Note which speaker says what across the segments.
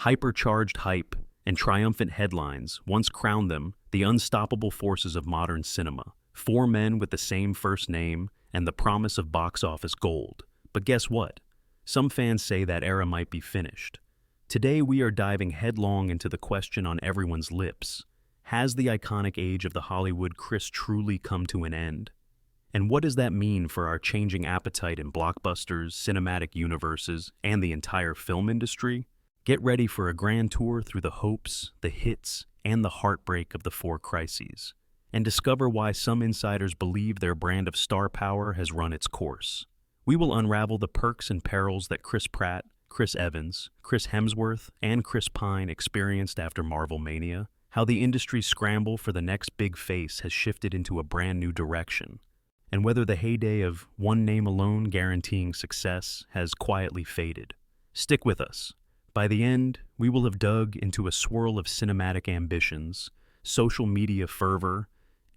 Speaker 1: Hypercharged hype and triumphant headlines once crowned them the unstoppable forces of modern cinema. Four men with the same first name and the promise of box office gold. But guess what? Some fans say that era might be finished. Today we are diving headlong into the question on everyone's lips. Has the iconic age of the Hollywood Chris truly come to an end? And what does that mean for our changing appetite in blockbusters, cinematic universes, and the entire film industry? Get ready for a grand tour through the hopes, the hits, and the heartbreak of the four crises, and discover why some insiders believe their brand of star power has run its course. We will unravel the perks and perils that Chris Pratt, Chris Evans, Chris Hemsworth, and Chris Pine experienced after Marvel Mania, how the industry's scramble for the next big face has shifted into a brand new direction, and whether the heyday of one name alone guaranteeing success has quietly faded. Stick with us. By the end, we will have dug into a swirl of cinematic ambitions, social media fervor,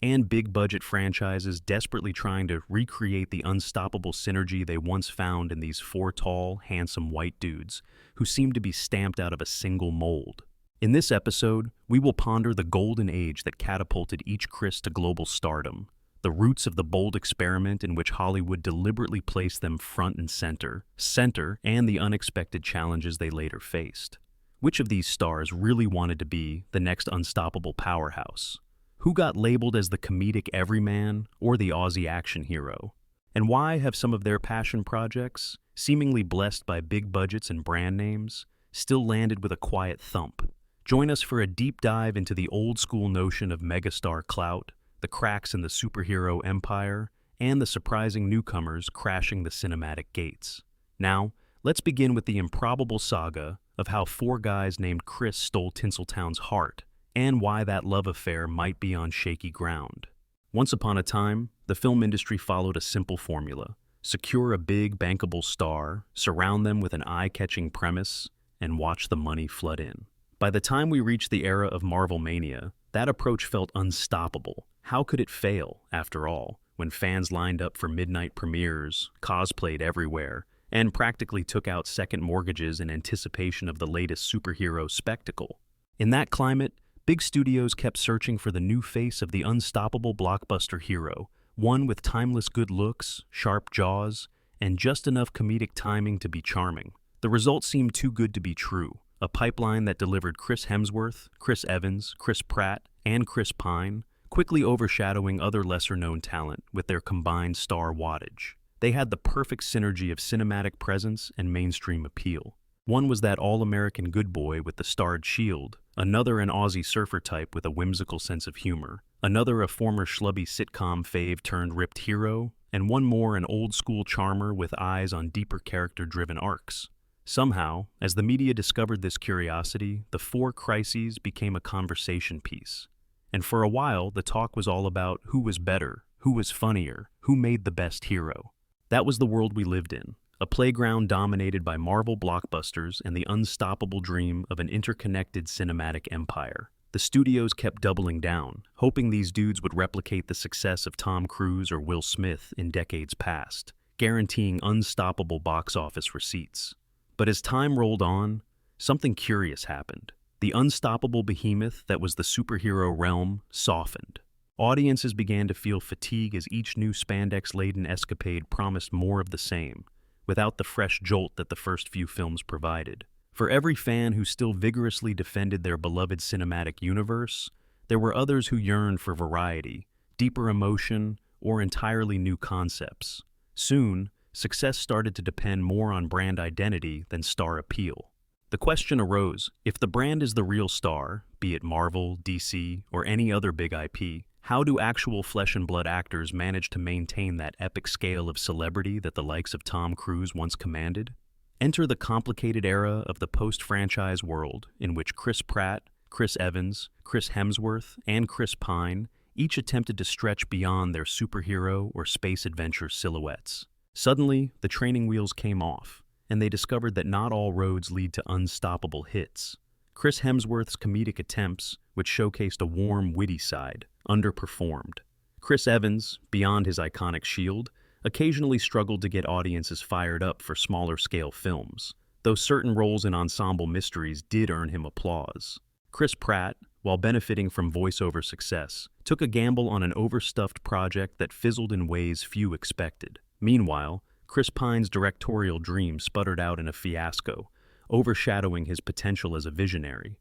Speaker 1: and big-budget franchises desperately trying to recreate the unstoppable synergy they once found in these four tall, handsome white dudes who seem to be stamped out of a single mold. In this episode, we will ponder the golden age that catapulted each Chris to global stardom, the roots of the bold experiment in which Hollywood deliberately placed them front and center, and the unexpected challenges they later faced. Which of these stars really wanted to be the next unstoppable powerhouse? Who got labeled as the comedic everyman or the Aussie action hero? And why have some of their passion projects, seemingly blessed by big budgets and brand names, still landed with a quiet thump? Join us for a deep dive into the old-school notion of megastar clout, the cracks in the superhero empire, and the surprising newcomers crashing the cinematic gates. Now, let's begin with the improbable saga of how four guys named Chris stole Tinseltown's heart, and why that love affair might be on shaky ground. Once upon a time, the film industry followed a simple formula: secure a big, bankable star, surround them with an eye-catching premise, and watch the money flood in. By the time we reached the era of Marvel Mania, that approach felt unstoppable. How could it fail, after all, when fans lined up for midnight premieres, cosplayed everywhere, and practically took out second mortgages in anticipation of the latest superhero spectacle? In that climate, big studios kept searching for the new face of the unstoppable blockbuster hero, one with timeless good looks, sharp jaws, and just enough comedic timing to be charming. The result seemed too good to be true, a pipeline that delivered Chris Hemsworth, Chris Evans, Chris Pratt, and Chris Pine, quickly overshadowing other lesser-known talent with their combined star wattage. They had the perfect synergy of cinematic presence and mainstream appeal. One was that all-American good boy with the starred shield, another an Aussie surfer type with a whimsical sense of humor, another a former schlubby sitcom fave turned ripped hero, and one more an old-school charmer with eyes on deeper character-driven arcs. Somehow, as the media discovered this curiosity, the four crises became a conversation piece. And for a while, the talk was all about who was better, who was funnier, who made the best hero. That was the world we lived in. A playground dominated by Marvel blockbusters and the unstoppable dream of an interconnected cinematic empire. The studios kept doubling down, hoping these dudes would replicate the success of Tom Cruise or Will Smith in decades past, guaranteeing unstoppable box office receipts. But as time rolled on, something curious happened. The unstoppable behemoth that was the superhero realm softened. Audiences began to feel fatigue as each new spandex-laden escapade promised more of the same, without the fresh jolt that the first few films provided. For every fan who still vigorously defended their beloved cinematic universe, there were others who yearned for variety, deeper emotion, or entirely new concepts. Soon, success started to depend more on brand identity than star appeal. The question arose, if the brand is the real star, be it Marvel, DC, or any other big IP, how do actual flesh-and-blood actors manage to maintain that epic scale of celebrity that the likes of Tom Cruise once commanded? Enter the complicated era of the post-franchise world, in which Chris Pratt, Chris Evans, Chris Hemsworth, and Chris Pine each attempted to stretch beyond their superhero or space adventure silhouettes. Suddenly, the training wheels came off, and they discovered that not all roads lead to unstoppable hits. Chris Hemsworth's comedic attempts, which showcased a warm, witty side, underperformed. Chris Evans, beyond his iconic shield, occasionally struggled to get audiences fired up for smaller-scale films. though certain roles in ensemble mysteries did earn him applause. Chris Pratt, while benefiting from voiceover success, took a gamble on an overstuffed project that fizzled in ways few expected. Meanwhile, Chris Pine's directorial dream sputtered out in a fiasco, overshadowing his potential as a visionary.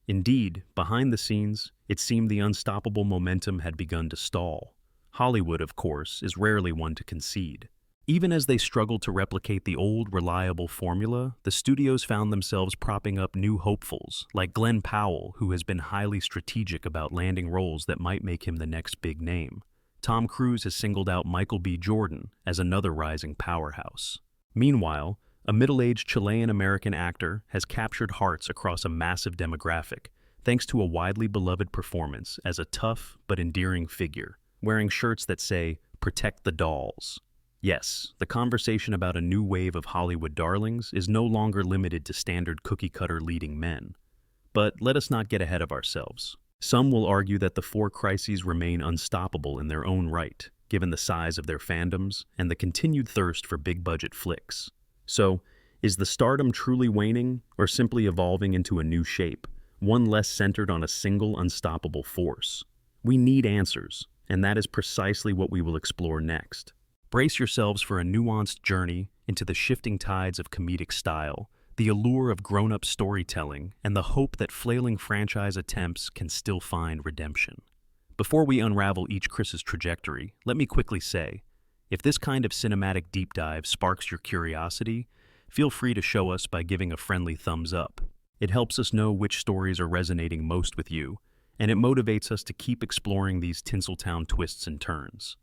Speaker 1: Indeed, behind the scenes, it seemed the unstoppable momentum had begun to stall. Hollywood, of course, is rarely one to concede. Even as they struggled to replicate the old, reliable formula, the studios found themselves propping up new hopefuls, like Glenn Powell, who has been highly strategic about landing roles that might make him the next big name. Tom Cruise has singled out Michael B. Jordan as another rising powerhouse. Meanwhile, a middle-aged Chilean-American actor has captured hearts across a massive demographic, thanks to a widely beloved performance as a tough but endearing figure, wearing shirts that say, "Protect the dolls." Yes, the conversation about a new wave of Hollywood darlings is no longer limited to standard cookie-cutter leading men. But let us not get ahead of ourselves. Some will argue that the four crises remain unstoppable in their own right, given the size of their fandoms and the continued thirst for big-budget flicks. So, is the stardom truly waning, or simply evolving into a new shape, one less centered on a single unstoppable force? We need answers, and that is precisely what we will explore next. Brace yourselves for a nuanced journey into the shifting tides of comedic style, the allure of grown-up storytelling, and the hope that flailing franchise attempts can still find redemption. Before we unravel each Chris's trajectory, let me quickly say, if this kind of cinematic deep dive sparks your curiosity, feel free to show us by giving a friendly thumbs up. It helps us know which stories are resonating most with you, and it motivates us to keep exploring these Tinseltown twists and turns.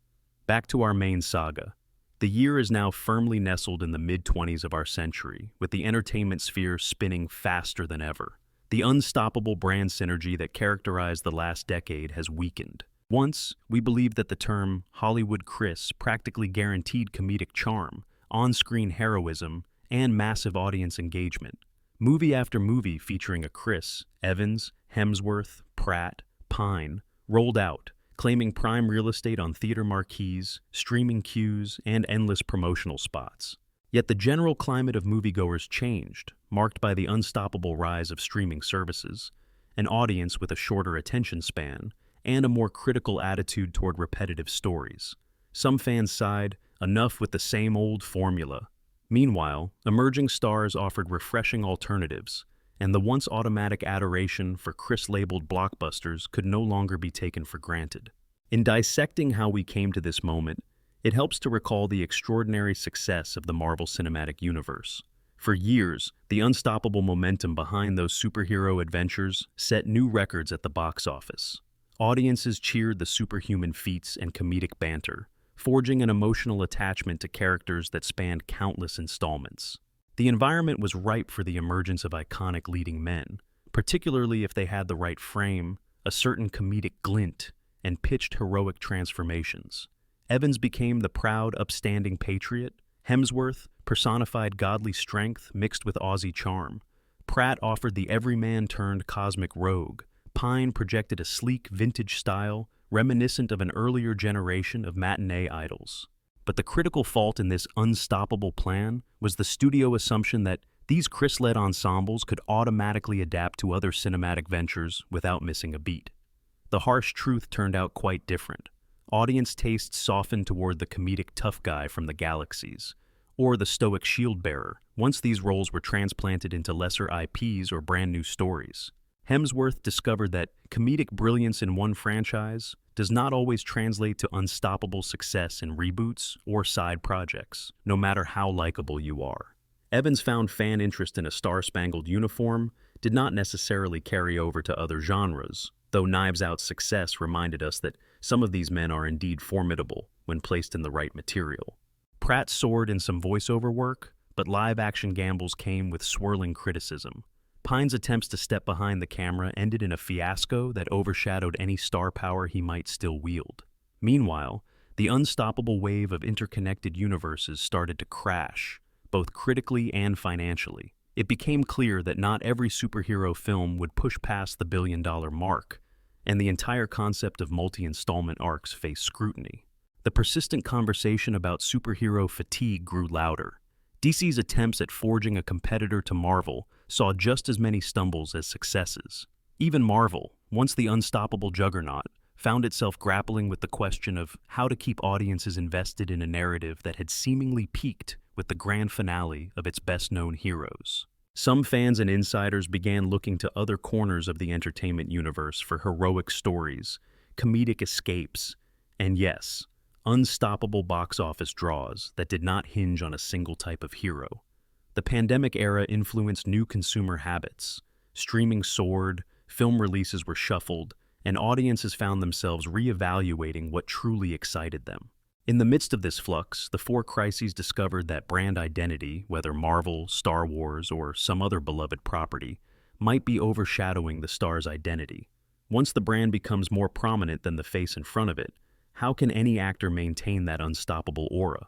Speaker 1: Back to our main saga. The year is now firmly nestled in the mid-20s of our century, with the entertainment sphere spinning faster than ever. The unstoppable brand synergy that characterized the last decade has weakened. Once, we believed that the term Hollywood Chris practically guaranteed comedic charm, on-screen heroism, and massive audience engagement. Movie after movie featuring a Chris, Evans, Hemsworth, Pratt, Pine, rolled out, claiming prime real estate on theater marquees, streaming queues, and endless promotional spots. Yet the general climate of moviegoers changed, marked by the unstoppable rise of streaming services, an audience with a shorter attention span, and a more critical attitude toward repetitive stories. Some fans sighed, enough with the same old formula. Meanwhile, emerging stars offered refreshing alternatives, and the once automatic adoration for Chris-labeled blockbusters could no longer be taken for granted. In dissecting how we came to this moment, it helps to recall the extraordinary success of the Marvel Cinematic Universe. For years, the unstoppable momentum behind those superhero adventures set new records at the box office. Audiences cheered the superhuman feats and comedic banter, forging an emotional attachment to characters that spanned countless installments. The environment was ripe for the emergence of iconic leading men, particularly if they had the right frame, a certain comedic glint, and pitched heroic transformations. Evans became the proud, upstanding patriot. Hemsworth personified godly strength mixed with Aussie charm. Pratt offered the everyman-turned cosmic rogue. Pine projected a sleek, vintage style, reminiscent of an earlier generation of matinee idols. But the critical fault in this unstoppable plan was the studio assumption that these Chris-led ensembles could automatically adapt to other cinematic ventures without missing a beat. The harsh truth turned out quite different. Audience tastes softened toward the comedic tough guy from the galaxies, or the stoic shield-bearer, once these roles were transplanted into lesser IPs or brand new stories. Hemsworth discovered that comedic brilliance in one franchise does not always translate to unstoppable success in reboots or side projects, no matter how likable you are. Evans found fan interest in a star-spangled uniform did not necessarily carry over to other genres, though Knives Out's success reminded us that some of these men are indeed formidable when placed in the right material. Pratt soared in some voiceover work, but live-action gambles came with swirling criticism. Pine's attempts to step behind the camera ended in a fiasco that overshadowed any star power he might still wield. Meanwhile, the unstoppable wave of interconnected universes started to crash, both critically and financially. It became clear that not every superhero film would push past the billion-dollar mark, and the entire concept of multi-installment arcs faced scrutiny. The persistent conversation about superhero fatigue grew louder. DC's attempts at forging a competitor to Marvel saw just as many stumbles as successes. Even Marvel, once the unstoppable juggernaut, found itself grappling with the question of how to keep audiences invested in a narrative that had seemingly peaked with the grand finale of its best-known heroes. Some fans and insiders began looking to other corners of the entertainment universe for heroic stories, comedic escapes, and yes, unstoppable box office draws that did not hinge on a single type of hero. The pandemic era influenced new consumer habits. Streaming soared, film releases were shuffled, and audiences found themselves reevaluating what truly excited them. In the midst of this flux, the four crises discovered that brand identity, whether Marvel, Star Wars, or some other beloved property, might be overshadowing the star's identity. Once the brand becomes more prominent than the face in front of it, how can any actor maintain that unstoppable aura?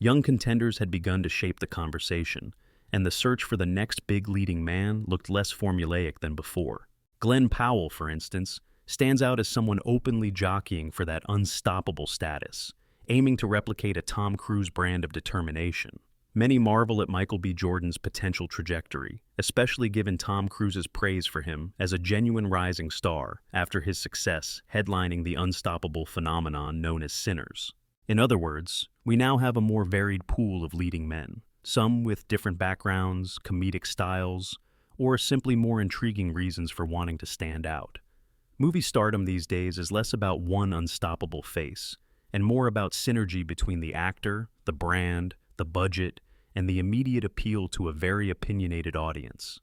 Speaker 1: Young contenders had begun to shape the conversation, and the search for the next big leading man looked less formulaic than before. Glenn Powell, for instance, stands out as someone openly jockeying for that unstoppable status, aiming to replicate a Tom Cruise brand of determination. Many marvel at Michael B. Jordan's potential trajectory, especially given Tom Cruise's praise for him as a genuine rising star after his success headlining the unstoppable phenomenon known as Sinners. In other words, we now have a more varied pool of leading men, some with different backgrounds, comedic styles, or simply more intriguing reasons for wanting to stand out. Movie stardom these days is less about one unstoppable face, and more about synergy between the actor, the brand, the budget, and the immediate appeal to a very opinionated audience.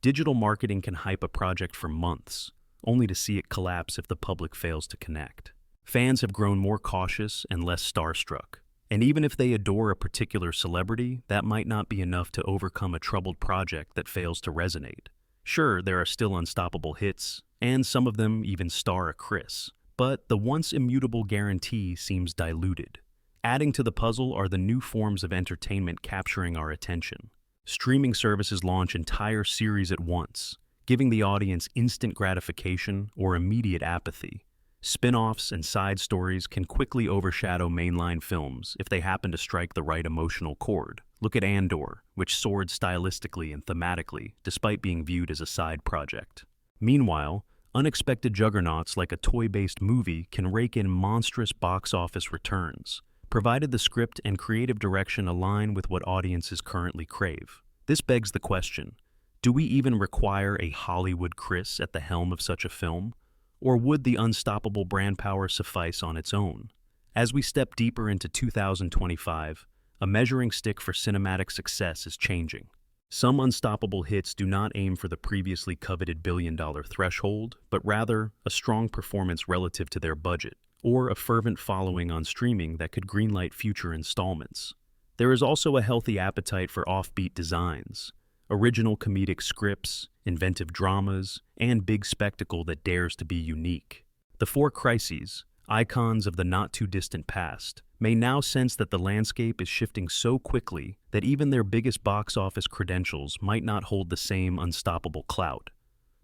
Speaker 1: Digital marketing can hype a project for months, only to see it collapse if the public fails to connect. Fans have grown more cautious and less starstruck, and even if they adore a particular celebrity, that might not be enough to overcome a troubled project that fails to resonate. Sure, there are still unstoppable hits, and some of them even star a Chris, but the once immutable guarantee seems diluted. Adding to the puzzle are the new forms of entertainment capturing our attention. Streaming services launch entire series at once, giving the audience instant gratification or immediate apathy. Spin-offs and side stories can quickly overshadow mainline films if they happen to strike the right emotional chord. Look at Andor, which soared stylistically and thematically, despite being viewed as a side project. Meanwhile, unexpected juggernauts like a toy-based movie can rake in monstrous box office returns, provided the script and creative direction align with what audiences currently crave. This begs the question, do we even require a Hollywood Chris at the helm of such a film? Or would the unstoppable brand power suffice on its own? As we step deeper into 2025, a measuring stick for cinematic success is changing. Some unstoppable hits do not aim for the previously coveted billion-dollar threshold, but rather a strong performance relative to their budget, or a fervent following on streaming that could greenlight future installments. There is also a healthy appetite for offbeat designs, original comedic scripts, inventive dramas, and big spectacle that dares to be unique. The four crises, icons of the not-too-distant past, may now sense that the landscape is shifting so quickly that even their biggest box office credentials might not hold the same unstoppable clout.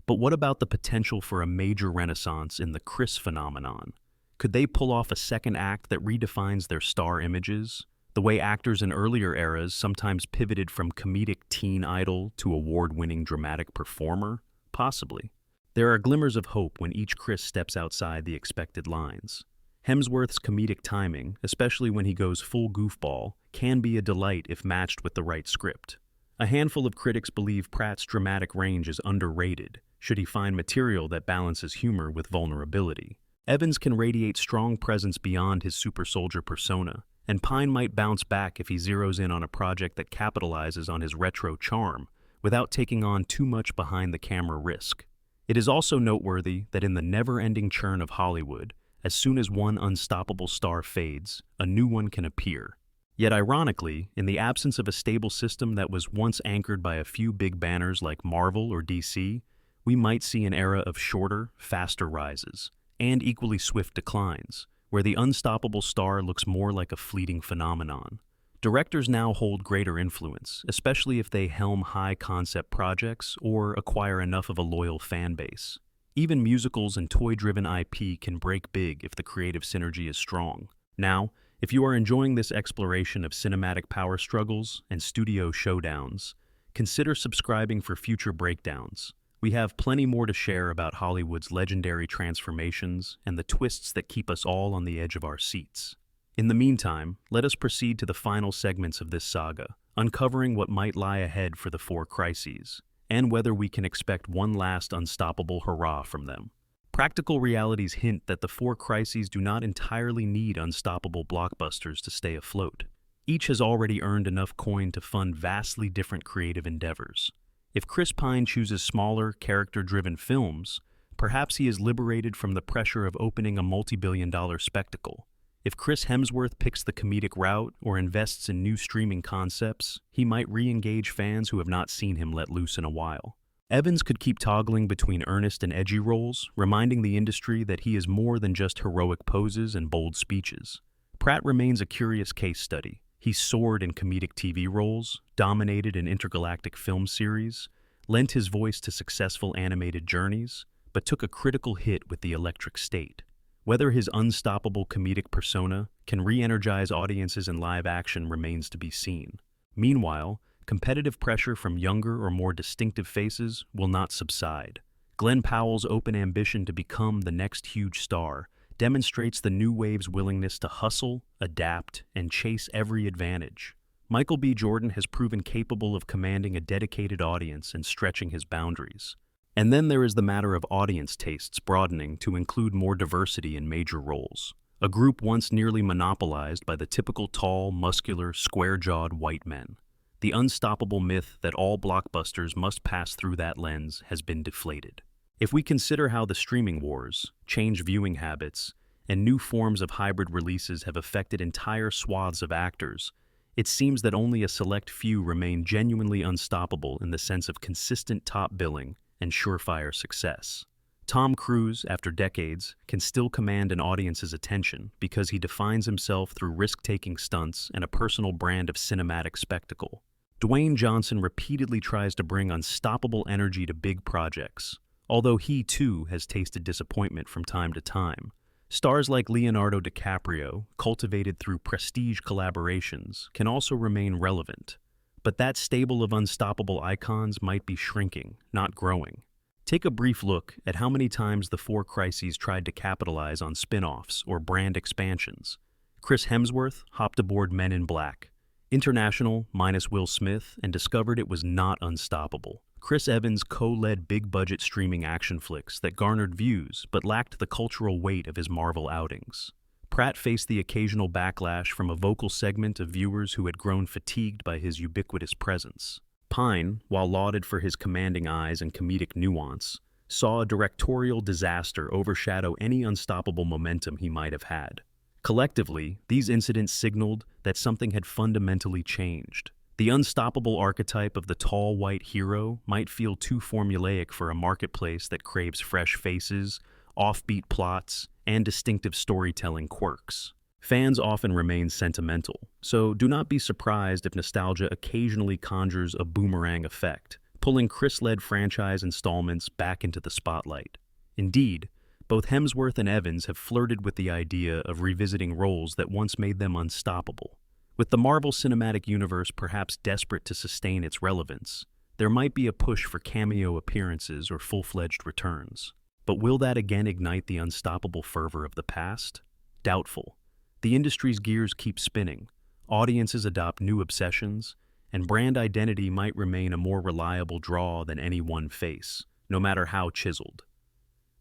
Speaker 1: But what about the potential for a major renaissance in the Chris phenomenon? Could they pull off a second act that redefines their star images? The way actors in earlier eras sometimes pivoted from comedic teen idol to award-winning dramatic performer? Possibly. There are glimmers of hope when each Chris steps outside the expected lines. Hemsworth's comedic timing, especially when he goes full goofball, can be a delight if matched with the right script. A handful of critics believe Pratt's dramatic range is underrated, should he find material that balances humor with vulnerability. Evans can radiate strong presence beyond his super soldier persona, and Pine might bounce back if he zeroes in on a project that capitalizes on his retro charm without taking on too much behind-the-camera risk. It is also noteworthy that in the never-ending churn of Hollywood, as soon as one unstoppable star fades, a new one can appear. Yet ironically, in the absence of a stable system that was once anchored by a few big banners like Marvel or DC, we might see an era of shorter, faster rises, and equally swift declines, where the unstoppable star looks more like a fleeting phenomenon. Directors now hold greater influence, especially if they helm high-concept projects or acquire enough of a loyal fan base. Even musicals and toy-driven IP can break big if the creative synergy is strong. Now, If you are enjoying this exploration of cinematic power struggles and studio showdowns, consider subscribing for future breakdowns. We have plenty more to share about Hollywood's legendary transformations and the twists that keep us all on the edge of our seats. In the meantime, let us proceed to the final segments of this saga, uncovering what might lie ahead for the four crises, and whether we can expect one last unstoppable hurrah from them. Practical realities hint that the four crises do not entirely need unstoppable blockbusters to stay afloat. Each has already earned enough coin to fund vastly different creative endeavors. If Chris Pine chooses smaller, character-driven films, perhaps he is liberated from the pressure of opening a multi-billion-dollar spectacle. If Chris Hemsworth picks the comedic route or invests in new streaming concepts, he might re-engage fans who have not seen him let loose in a while. Evans could keep toggling between earnest and edgy roles, reminding the industry that he is more than just heroic poses and bold speeches. Pratt remains a curious case study. He soared in comedic TV roles, dominated in intergalactic film series, lent his voice to successful animated journeys, but took a critical hit with The Electric State. Whether his unstoppable comedic persona can re-energize audiences in live action remains to be seen. Meanwhile, competitive pressure from younger or more distinctive faces will not subside. Glenn Powell's open ambition to become the next huge star demonstrates the new wave's willingness to hustle, adapt, and chase every advantage. Michael B. Jordan has proven capable of commanding a dedicated audience and stretching his boundaries. And then there is the matter of audience tastes broadening to include more diversity in major roles. A group once nearly monopolized by the typical tall, muscular, square-jawed white men. The unstoppable myth that all blockbusters must pass through that lens has been deflated. If we consider how the streaming wars, changed viewing habits, and new forms of hybrid releases have affected entire swaths of actors, it seems that only a select few remain genuinely unstoppable in the sense of consistent top billing and surefire success. Tom Cruise, after decades, can still command an audience's attention because he defines himself through risk-taking stunts and a personal brand of cinematic spectacle. Dwayne Johnson repeatedly tries to bring unstoppable energy to big projects, although he too has tasted disappointment from time to time. Stars like Leonardo DiCaprio, cultivated through prestige collaborations, can also remain relevant. But that stable of unstoppable icons might be shrinking, not growing. Take a brief look at how many times the four crises tried to capitalize on spin-offs or brand expansions. Chris Hemsworth hopped aboard Men in Black, International minus Will Smith, and discovered it was not unstoppable. Chris Evans co-led big-budget streaming action flicks that garnered views but lacked the cultural weight of his Marvel outings. Pratt faced the occasional backlash from a vocal segment of viewers who had grown fatigued by his ubiquitous presence. Pine, while lauded for his commanding eyes and comedic nuance, saw a directorial disaster overshadow any unstoppable momentum he might have had. Collectively, these incidents signaled that something had fundamentally changed. The unstoppable archetype of the tall white hero might feel too formulaic for a marketplace that craves fresh faces, offbeat plots, and distinctive storytelling quirks. Fans often remain sentimental, so do not be surprised if nostalgia occasionally conjures a boomerang effect, pulling Chris-led franchise installments back into the spotlight. Indeed, both Hemsworth and Evans have flirted with the idea of revisiting roles that once made them unstoppable. With the Marvel Cinematic Universe perhaps desperate to sustain its relevance, there might be a push for cameo appearances or full-fledged returns. But will that again ignite the unstoppable fervor of the past? Doubtful. The industry's gears keep spinning, audiences adopt new obsessions, and brand identity might remain a more reliable draw than any one face, no matter how chiseled.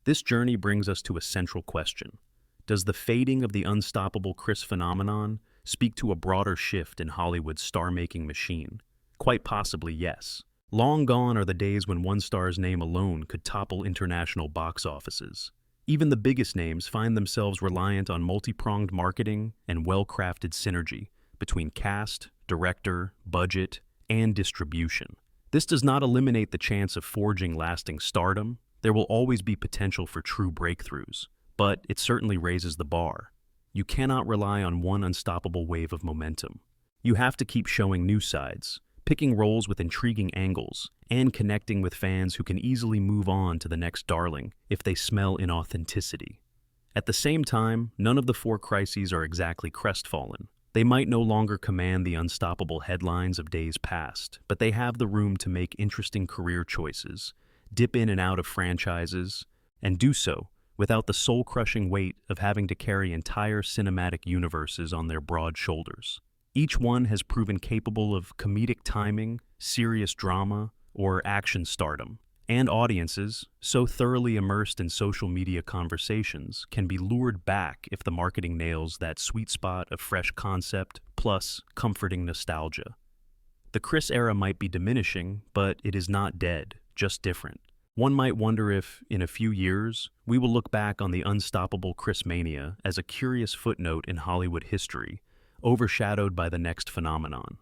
Speaker 1: This journey brings us to a central question. Does the fading of the unstoppable Chris phenomenon speak to a broader shift in Hollywood's star-making machine? Quite possibly, yes. Long gone are the days when one star's name alone could topple international box offices. Even the biggest names find themselves reliant on multi-pronged marketing and well-crafted synergy between cast, director, budget, and distribution. This does not eliminate the chance of forging lasting stardom. There will always be potential for true breakthroughs, but it certainly raises the bar. You cannot rely on one unstoppable wave of momentum. You have to keep showing new sides, picking roles with intriguing angles, and connecting with fans who can easily move on to the next darling if they smell inauthenticity. At the same time, none of the four crises are exactly crestfallen. They might no longer command the unstoppable headlines of days past, but they have the room to make interesting career choices, dip in and out of franchises, and do so without the soul-crushing weight of having to carry entire cinematic universes on their broad shoulders. Each one has proven capable of comedic timing, serious drama, or action stardom, and audiences, so thoroughly immersed in social media conversations, can be lured back if the marketing nails that sweet spot of fresh concept plus comforting nostalgia. The Chris era might be diminishing, but it is not dead, just different. One might wonder if, in a few years, we will look back on the unstoppable Chris mania as a curious footnote in Hollywood history, overshadowed by the next phenomenon.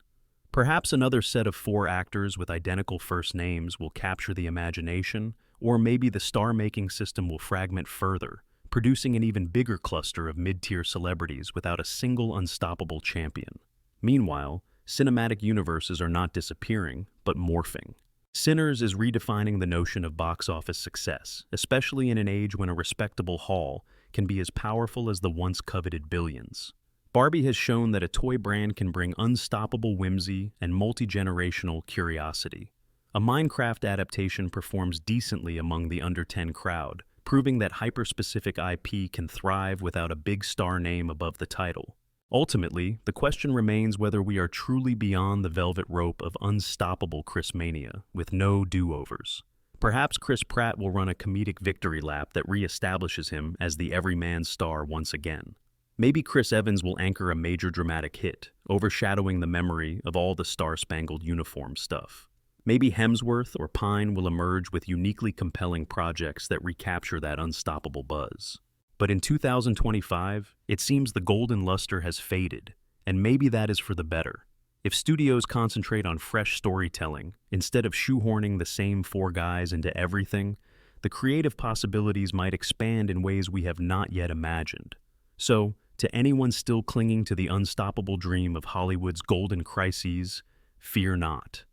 Speaker 1: Perhaps another set of four actors with identical first names will capture the imagination, or maybe the star-making system will fragment further, producing an even bigger cluster of mid-tier celebrities without a single unstoppable champion. Meanwhile, cinematic universes are not disappearing, but morphing. Sinners is redefining the notion of box office success, especially in an age when a respectable haul can be as powerful as the once coveted billions. Barbie has shown that a toy brand can bring unstoppable whimsy and multi-generational curiosity. A Minecraft adaptation performs decently among the under-10 crowd, proving that hyper-specific IP can thrive without a big star name above the title. Ultimately, the question remains whether we are truly beyond the velvet rope of unstoppable Chris mania, with no do-overs. Perhaps Chris Pratt will run a comedic victory lap that re-establishes him as the everyman star once again. Maybe Chris Evans will anchor a major dramatic hit, overshadowing the memory of all the star-spangled uniform stuff. Maybe Hemsworth or Pine will emerge with uniquely compelling projects that recapture that unstoppable buzz. But in 2025, it seems the golden luster has faded, and maybe that is for the better. If studios concentrate on fresh storytelling, instead of shoehorning the same four guys into everything, the creative possibilities might expand in ways we have not yet imagined. So, to anyone still clinging to the unstoppable dream of Hollywood's golden crises, fear not.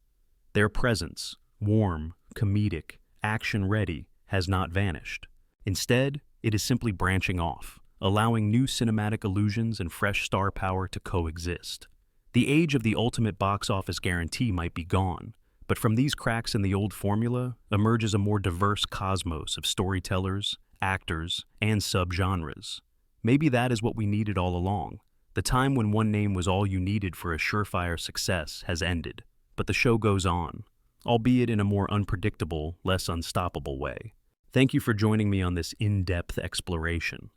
Speaker 1: Their presence, warm, comedic, action-ready, has not vanished. Instead, it is simply branching off, allowing new cinematic illusions and fresh star power to coexist. The age of the ultimate box office guarantee might be gone, but from these cracks in the old formula emerges a more diverse cosmos of storytellers, actors, and subgenres. Maybe that is what we needed all along. The time when one name was all you needed for a surefire success has ended, but the show goes on, albeit in a more unpredictable, less unstoppable way. Thank you for joining me on this in-depth exploration.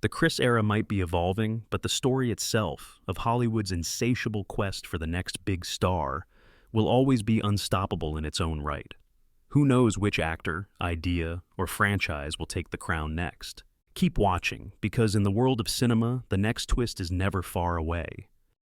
Speaker 1: The Chris era might be evolving, but the story itself, of Hollywood's insatiable quest for the next big star, will always be unstoppable in its own right. Who knows which actor, idea, or franchise will take the crown next? Keep watching, because in the world of cinema, the next twist is never far away.